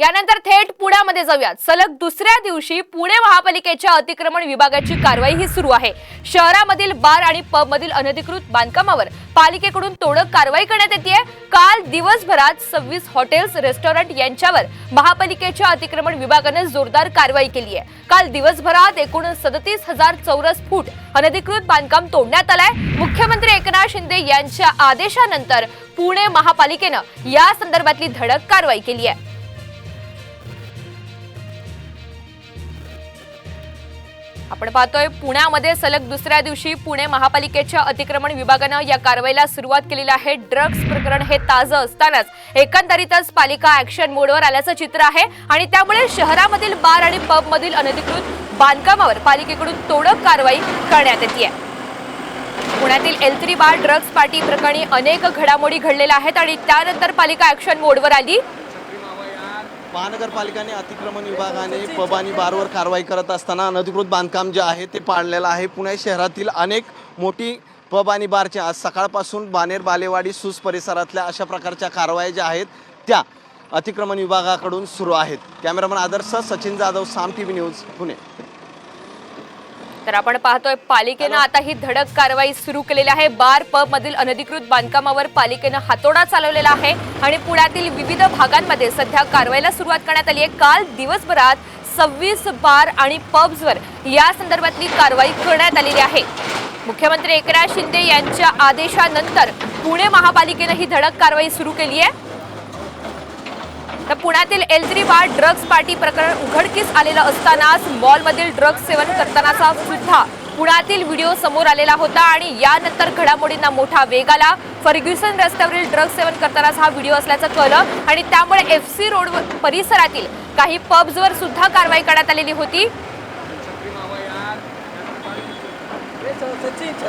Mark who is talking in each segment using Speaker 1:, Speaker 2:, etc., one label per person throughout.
Speaker 1: यानंतर थेट पुण्यामध्ये जाऊयात। सलग दुसऱ्या दिवशी पुणे महापालिकेच्या अतिक्रमण विभागाची कारवाई ही सुरू आहे। शहरामधील बार आणि पब मधील अनधिकृत बांधकामावर पालिकेकडून तोडक कारवाई करण्यात येते। काल दिवसभरात 26 हॉटेल्स रेस्टॉरंट यांच्यावर महापालिकेच्या अतिक्रमण विभागाने जोरदार कारवाई केली आहे। काल दिवसभरात एकूण 37,000 चौरस फूट अनधिकृत बांधकाम तोडण्यात आलंय। मुख्यमंत्री एकनाथ शिंदे यांच्या आदेशानंतर पुणे महापालिकेने या संदर्भातली धडक कारवाई केली आहे। आपण पाहतोय पुण्यामध्ये सलग दुसऱ्या दिवशी पुणे महापालिकेच्या अतिक्रमण विभागाने या कारवाईला सुरुवात केलेली आहे। ड्रग्ज प्रकरण हे ताजं असतानाच एकंदरीतच पालिका ॲक्शन मोडवर आल्याचं चित्र आहे आणि त्यामुळे शहरामधील बार आणि पब मधील अनधिकृत बांधकामावर पालिकेकडून तोडक कारवाई करण्यात येते आहे। पुण्यातील L3 बार ड्रग्ज पार्टी प्रकरणी अनेक घडामोडी घडलेल्या आहेत आणि त्यानंतर पालिका ॲक्शन मोडवर आली।
Speaker 2: महानगरपालिकाने अतिक्रमण विभागाने पब आणि बारवर कारवाई करत असताना अनधिकृत बांधकाम जे आहे ते पाडलेलं आहे। पुणे शहरातील अनेक मोठी पब आणि बारच्या आज सकाळपासून बानेर बालेवाडी सूस परिसरातल्या अशा प्रकारच्या कारवाई ज्या आहेत त्या अतिक्रमण विभागाकडून सुरू आहेत। कॅमेरामन आदर्श सचिन जाधव, साम टीव्ही न्यूज, पुणे।
Speaker 1: तर आपण पाहतोय पालिकेने आता ही धडक कारवाई सुरू केलेली आहे। बार पब मधील अनधिकृत बांधकामावर पालिकेने हातोडा चालवलेला आहे आणि पुण्यातील विविध भागांमध्ये सध्या कारवाईला सुरुवात करण्यात आली आहे। काल दिवसभरात 26 बार आणि पब्सवर या संदर्भातली कारवाई करण्यात आलेली आहे। मुख्यमंत्री एकनाथ शिंदे यांच्या आदेशानंतर पुणे महापालिकेने ही धडक कारवाई सुरू केली आहे। तर पुण्यातील L3 बार ड्रग्ज पार्टी प्रकरण उघडकीस आलेलं असतानाच मॉलमधील ड्रग्ज सेवन करतानाचा सुद्धा पुण्यातील व्हिडिओ समोर आलेला होता आणि यानंतर घडामोडींना मोठा वेग आला। फर्ग्युसन रस्त्यावरील ड्रग्ज सेवन करतानाचा हा व्हिडिओ असल्याचं कळलं आणि त्यामुळे FC रोड परिसरातील काही पब्सवर सुद्धा कारवाई करण्यात आलेली होती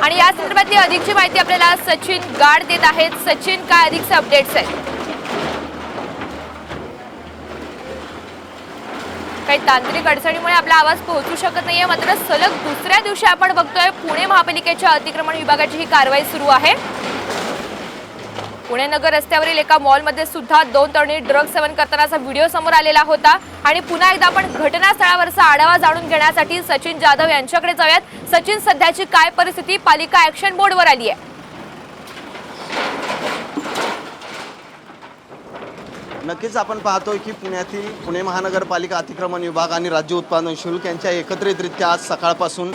Speaker 1: आणि या संदर्भातली अधिकची माहिती आपल्याला सचिन गाड देत आहेत। सचिन, काय अधिकचे अपडेट्स आहेत? काही तांत्रिक अडचणीमुळे आपला आवाज पोहोचू शकत नाहीये, मात्र सलग दुसऱ्या दिवशी आपण बघतोय पुणे महापालिकेच्या अतिक्रमण विभागाची ही कारवाई सुरू आहे। पुणे नगर रस्त्यावरील एका मॉलमध्ये सुद्धा 2 तरुणी ड्रग्ज सेवन करतानाचा व्हिडिओ समोर आलेला होता आणि पुन्हा एकदा आपण घटनास्थळावरचा आढावा जाणून घेण्यासाठी सचिन जाधव यांच्याकडे जाऊयात। सचिन, सध्याची काय परिस्थिती? पालिका ॲक्शन मोडवर आली आहे।
Speaker 2: नक्कीच आपण पाहतोय की पुण्यातील पुणे महानगरपालिका अतिक्रमण विभाग आणि राज्य उत्पादन शुल्क यांच्या एकत्रितरित्या आज सकाळपासून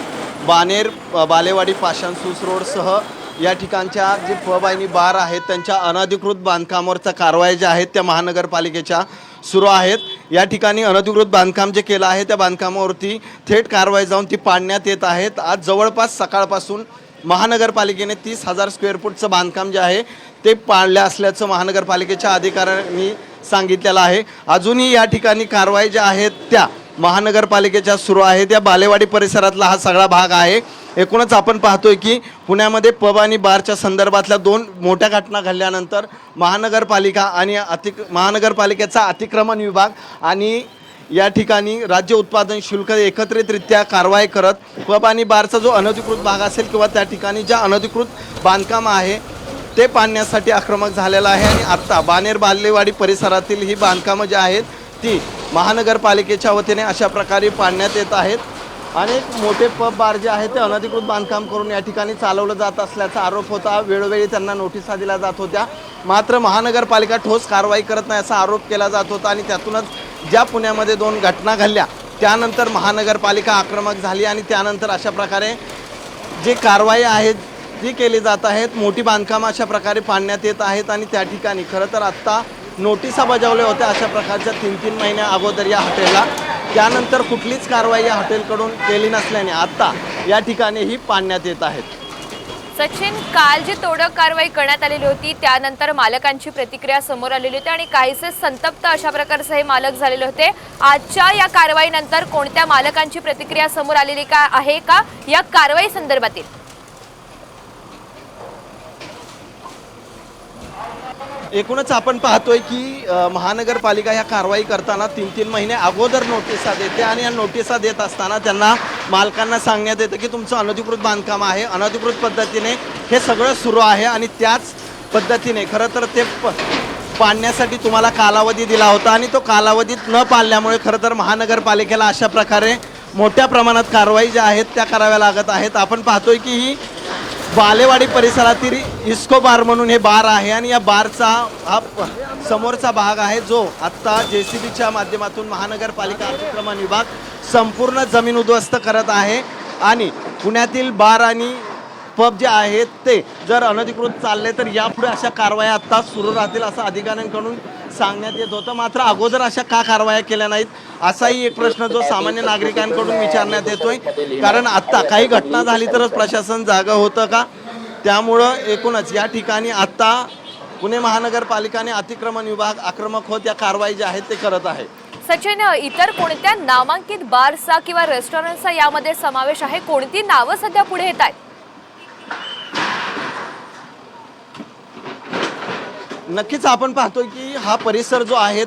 Speaker 2: बानेर बालेवाडी पाषाण सूस रोडसह या ठिकाणच्या जे पब आणि बार आहेत त्यांच्या अनधिकृत बांधकामावरच्या कारवाई ज्या आहेत त्या महानगरपालिकेच्या सुरू आहेत। या ठिकाणी अनधिकृत बांधकाम जे केलं आहे त्या बांधकामावरती थेट कारवाई जाऊन ती पाडण्यात येत आहेत। आज जवळपास सकाळपासून महानगरपालिकेने 30,000 स्क्वेअर फूटचं बांधकाम जे आहे ते पाडले असल्याचं महानगरपालिकेच्या अधिकाऱ्यांनी सांगितलेलं आहे। अजूनही या ठिकाणी कारवाई ज्या आहेत त्या महानगरपालिकेच्या सुरू आहेत। या बालेवाडी परिसरातला हा सगळा भाग आहे। एकूणच आपण पाहतोय की पुण्यामध्ये पब आणि बारच्या संदर्भातल्या 2 मोठ्या घटना घडल्यानंतर महानगरपालिका आणि महानगरपालिकेचा अतिक्रमण विभाग आणि या ठिकाणी राज्य उत्पादन शुल्क एकत्रितरित्या कारवाई करत पब आणि बारचा जो अनधिकृत भाग असेल किंवा त्या ठिकाणी ज्या अनधिकृत बांधकाम आहे ते पाडण्यासाठी आक्रमक झालेला आहे आणि आत्ता बानेर बालेवाडी परिसरातील ही बांधकामं जी आहेत ती महानगरपालिकेच्या वतीने अशा प्रकारे पाडण्यात येत आहेत। अनेक मोठे पब बार जे आहेत ते अनधिकृत बांधकाम करून या ठिकाणी चालवलं जात असल्याचा आरोप होता। वेळोवेळी त्यांना नोटिसा दिल्या जात होत्या, मात्र महानगरपालिका ठोस कारवाई करत नाही असा आरोप केला जात होता आणि त्यातूनच ज्या पुण्यामध्ये 2 घटना घडल्या त्यानंतर महानगरपालिका आक्रमक झाली आणि त्यानंतर अशा प्रकारे जी कारवाई आहे जी केली जात आहेत, मोठी बांधकामं अशा प्रकारे पाडण्यात येत आहेत आणि त्या ठिकाणी खरं तर आत्ता नोटिसा बजावल्या होत्या अशा प्रकारच्या 3-3 महिन्या अगोदर या हॉटेलला। त्यानंतर कुठलीच कारवाई या हॉटेलकडून केली नसल्याने आत्ता या ठिकाणी ही पाडण्यात येत आहेत।
Speaker 1: सचिन, काल जी तोडक कारवाई करण्यात आलेली होती त्यानंतर मालकांची प्रतिक्रिया समोर आलेली होती आणि काहीसे संतप्त अशा प्रकारचे हे मालक झालेले होते। आजच्या या कारवाईनंतर कोणत्या मालकांची प्रतिक्रिया समोर आलेली का आहे का या कारवाई संदर्भातील?
Speaker 2: एकूणच आपण पाहतोय की महानगरपालिका ह्या कारवाई करताना 3-3 महिने अगोदर नोटिसा देते आणि या नोटिसा देत असताना त्यांना मालकांना सांगण्यात येतं की तुमचं अनधिकृत बांधकाम आहे, अनधिकृत पद्धतीने हे सगळं सुरू आहे आणि त्याच पद्धतीने खरं तर ते पाडण्यासाठी तुम्हाला कालावधी दिला होता आणि तो कालावधीत न पाळल्यामुळे खरं तर महानगरपालिकेला अशा प्रकारे मोठ्या प्रमाणात कारवाई ज्या आहेत त्या कराव्या लागत आहेत. आपण पाहतोय की ही बालेवाडी परिसरातील इस्को बार म्हणून हे बार आहे आणि या बारचा हा समोरचा भाग आहे जो आत्ता JCBच्या माध्यमातून महानगरपालिका अतिक्रमण विभाग संपूर्ण जमीन उद्ध्वस्त करत आहे. आणि पुण्यातील बार आणि पब जे आहेत ते जर अनधिकृत चालले तर यापुढे अशा कारवाया आत्ता सुरू राहतील असं अधिकाऱ्यांकडून सांगण्यात येत होतं. मात्र अगोदर अशा का कारवाया केल्या नाहीत असाही एक प्रश्न जो सामान्य नागरिकांकडून विचारण्यात येतोय. कारण आत्ता काही घटना झाली तरच प्रशासन जागं होतं का? त्यामुळं एकूणच या ठिकाणी आत्ता पुणे महानगरपालिकाने अतिक्रमण विभाग आक्रमक होत या कारवाई ज्या आहेत ते करत आहे.
Speaker 1: सचिन, इतर कोणत्या नामांकित बारचा किंवा रेस्टॉरंटचा यामध्ये समावेश आहे? कोणती नावं सध्या पुढे येत आहेत?
Speaker 2: नक्कीच आपण पाहतोय की हा परिसर जो आहे